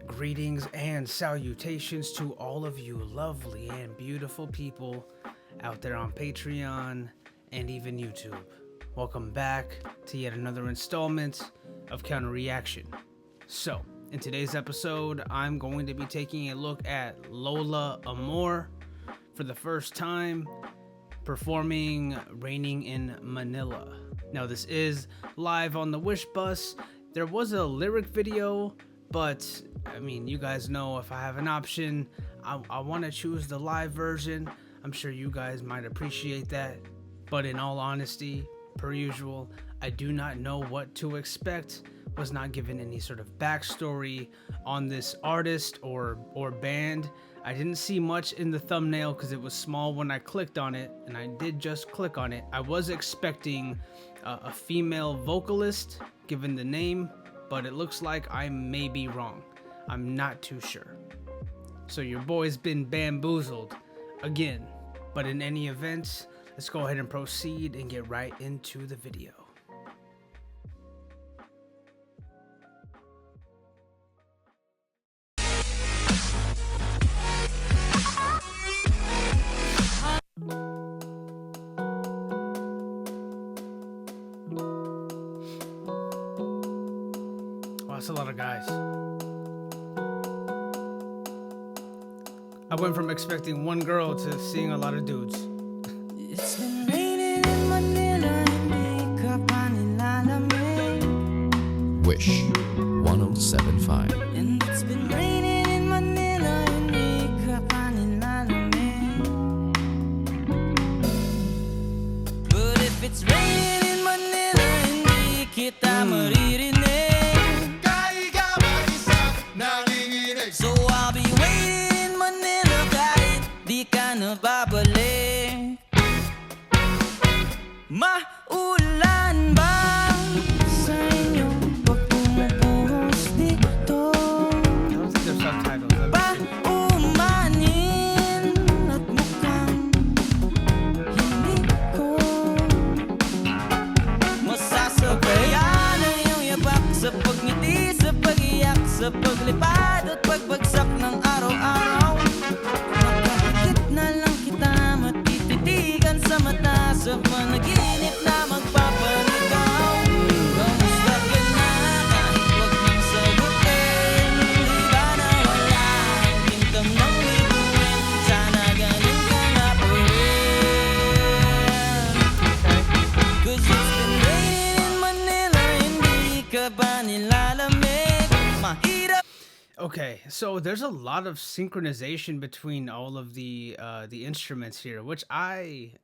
Greetings and salutations to all of you lovely and beautiful people out there on Patreon and even YouTube. Welcome back to yet another installment of Counter Reaction. So, in today's episode, I'm going to be taking a look at Lola Amour for the first time, performing Raining in Manila. Now, this is live on the Wish Bus. There was a lyric video, but I mean, you guys know if I have an option, I want to choose the live version. I'm sure you guys might appreciate that. But in all honesty, per usual, I do not know what to expect. Was not given any sort of backstory on this artist or band. I didn't see much in the thumbnail because it was small when I clicked on it, and I did just click on it. I was expecting a female vocalist given the name, but it looks like I may be wrong. I'm not too sure. So your boy's been bamboozled again. But in any event, let's go ahead and proceed and get right into the video. Wow, that's a lot of guys. I went from expecting one girl to seeing a lot of dudes. It's been raining in Manila, hindi ka pa nilalamig. Wish 1075. And it's been raining in Manila, hindi ka pa nilalamig. But if it's raining in Manila, hindi kita maririnig. So I'll be waiting in Manila kahit di ka na babalik. Maulan ba sa inyo pag pumupuhos dito? Those are the subtitles. Paumanin at mukhang hindi ko masasabayan ang iyong yapak sa pagngiti, sa pag-iyak, sa paglipad at pagbagsak ng araw-araw. Nakakakit na lang kita, matititigan sa mata, sa panaginip na magpapaligaw. Kamusta ka na kahit huwag mong sagutin? Di ba nawala ang kintam ng bituin? Sana ganun ka na pa rin. Cause it's been raining in Manila, hindi ka ba nilalamig? Mahirap. Okay, so there's a lot of synchronization between all of the instruments here, which I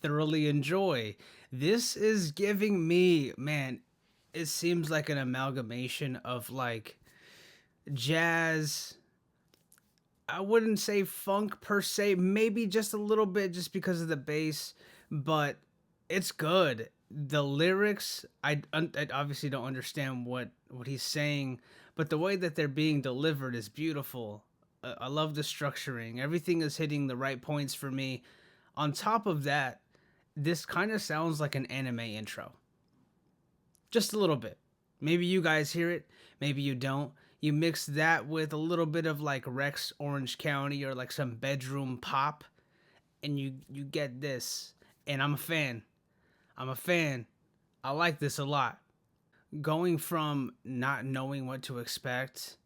thoroughly enjoy. This is giving me, man, it seems like an amalgamation of like jazz. I wouldn't say funk per se, maybe just a little bit just because of the bass, but it's good. The lyrics, I obviously don't understand what he's saying, but the way that they're being delivered is beautiful. I love the structuring. Everything is hitting the right points for me. On top of that, this kind of sounds like an anime intro. Just a little bit. Maybe you guys hear it, maybe you don't. You mix that with a little bit of like Rex Orange County or like some bedroom pop, and you get this. And I'm a fan. I like this a lot. Going from not knowing what to expect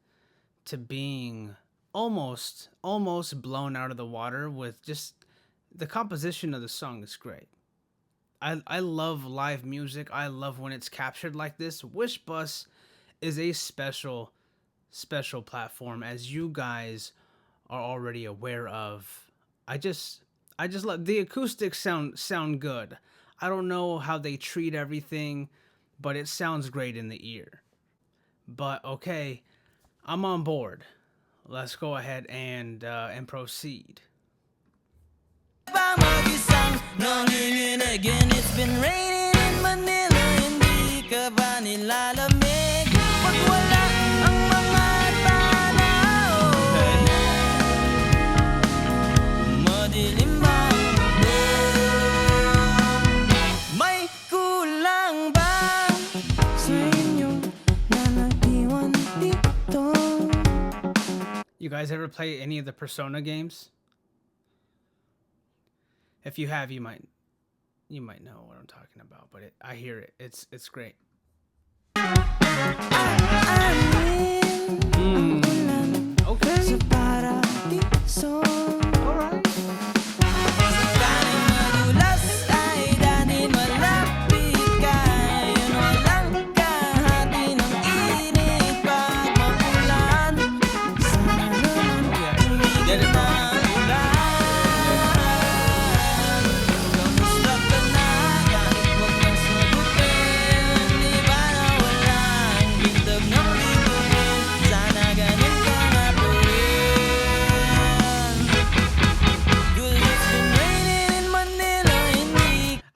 to being almost blown out of the water with just the composition of the song is great. I love live music. I love when it's captured like this. Wish Bus is a special platform, as you guys are already aware of. I just love the acoustics sound good. I don't know how they treat everything, but it sounds great in the ear. But okay, I'm on board. Let's go ahead and proceed. It's been raining in Manila, hindi ka ba nilalamig? Pag wala ang mga tanaw, madilim ba? May kulang ba sa inyo na nag-iwan dito? You guys ever play any of the Persona games? If you have, you might know what I'm talking about. But I hear it. It's great. Okay. All right. Get it, bro.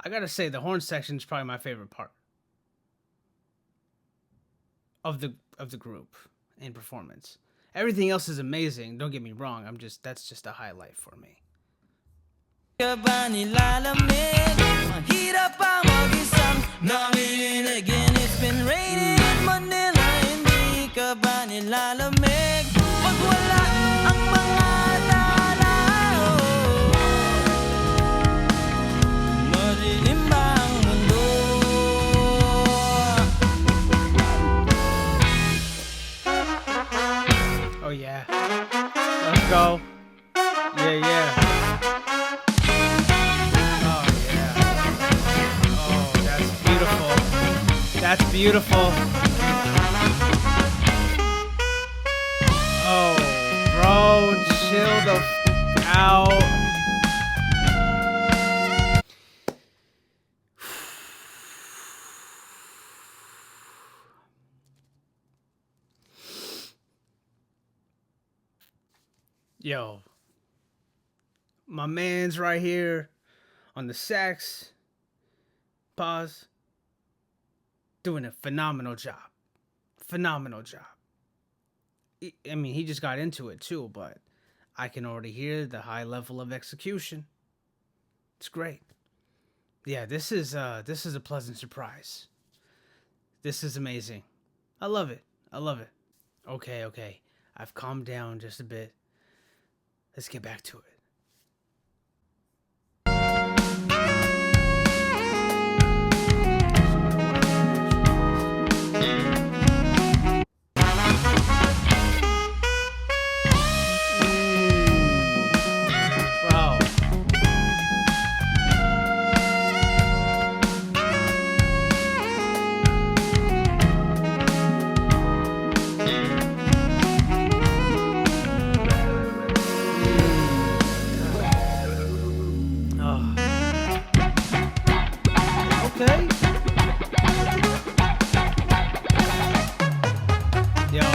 I gotta say, the horn section is probably my favorite part of the group and performance. Everything else is amazing. Don't get me wrong. That's just a highlight for me. It's been raining in Manila, hindi ka ba nilalamig? Pag wala ang mga tao, madilim ba ang mundo? Oh yeah, let's go. Yeah, yeah. Oh yeah. Oh, that's beautiful. That's beautiful. Oh, bro, chill the out. Yo, my man's right here on the sax. Pause. Doing a phenomenal job. Phenomenal job. I mean, he just got into it too, but I can already hear the high level of execution. It's great. Yeah, this is a pleasant surprise. This is amazing. I love it. I love it. Okay. I've calmed down just a bit. Let's get back to it. Bro. Okay. Yo,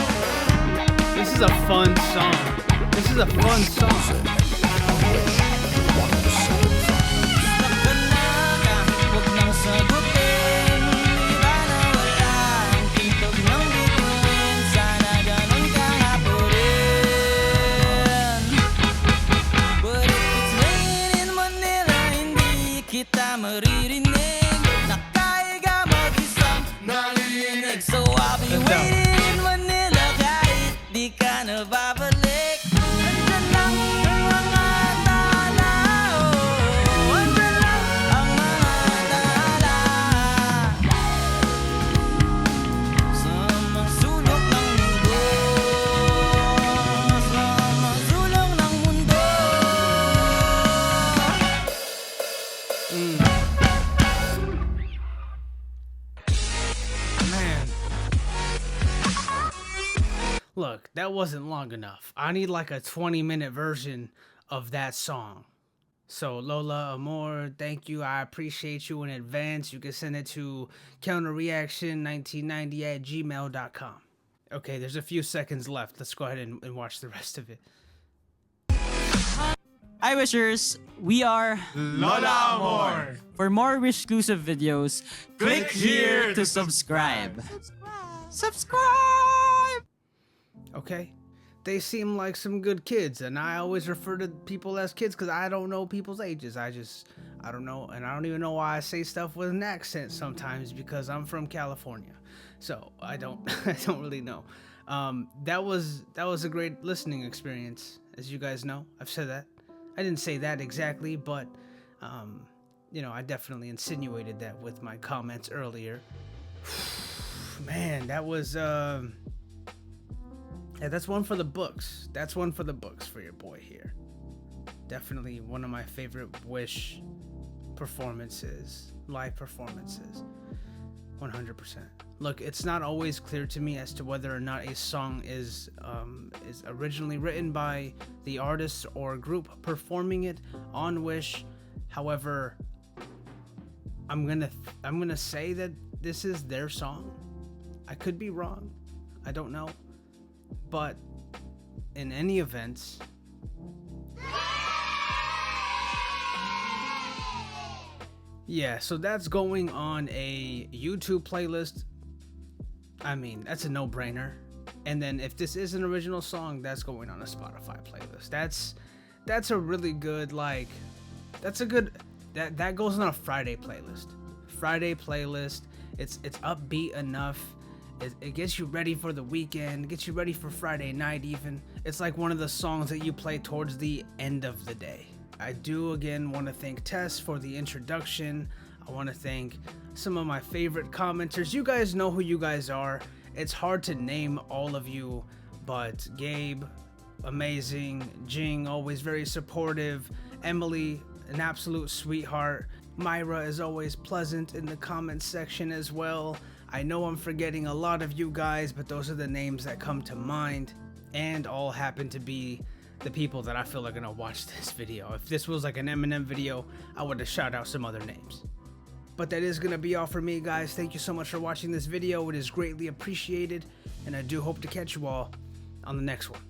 this is a fun song. This is a fun song. Kita maririnig, nakahiga mag-isang narinig. So I'll be waiting in Manila kahit di ka na babalik. Andyan lang ang mga tala, oh, andyan lang ang mga tala. Sa mga sulok ng mundo, sa mga sulok ng mundo. Man. Look, that wasn't long enough. I need like a 20-minute version of that song. So Lola Amour, thank you. I appreciate you in advance. You can send it to counterreaction1990@gmail.com. Okay, there's a few seconds left. Let's go ahead and watch the rest of it. Hi Wishers, we are Lola Amour. For more Wish exclusive videos, Click here to to subscribe. Subscribe! Okay, they seem like some good kids, and I always refer to people as kids because I don't know people's ages. I don't know, and I don't even know why I say stuff with an accent sometimes because I'm from California, so I don't really know. That was a great listening experience, as you guys know. I've said that. I didn't say that exactly, but I definitely insinuated that with my comments earlier. Man, that was yeah, that's one for the books. That's one for the books for your boy here. Definitely one of my favorite Wish performances, live performances. 100%. Look, it's not always clear to me as to whether or not a song is originally written by the artist or group performing it on Wish. However, I'm gonna say that this is their song. I could be wrong. I don't know. But in any event, yeah, so that's going on a YouTube playlist. I mean, that's a no-brainer. And then if this is an original song, that's going on a Spotify playlist. That's a really good, like, that's a good, that goes on a Friday playlist. It's upbeat enough. It gets you ready for the weekend, gets you ready for Friday night even. It's like one of the songs that you play towards the end of the day. I do again want to thank Tess for the introduction. I want to thank some of my favorite commenters. You guys know who you guys are. It's hard to name all of you, but Gabe, amazing. Jing, always very supportive. Emily, an absolute sweetheart. Myra is always pleasant in the comments section as well. I know I'm forgetting a lot of you guys, but those are the names that come to mind, and all happen to be the people that I feel are gonna watch this video. If this was like an Eminem video, I would have shout out some other names. But that is gonna be all for me, guys. Thank you so much for watching this video. It is greatly appreciated, and I do hope to catch you all on the next one.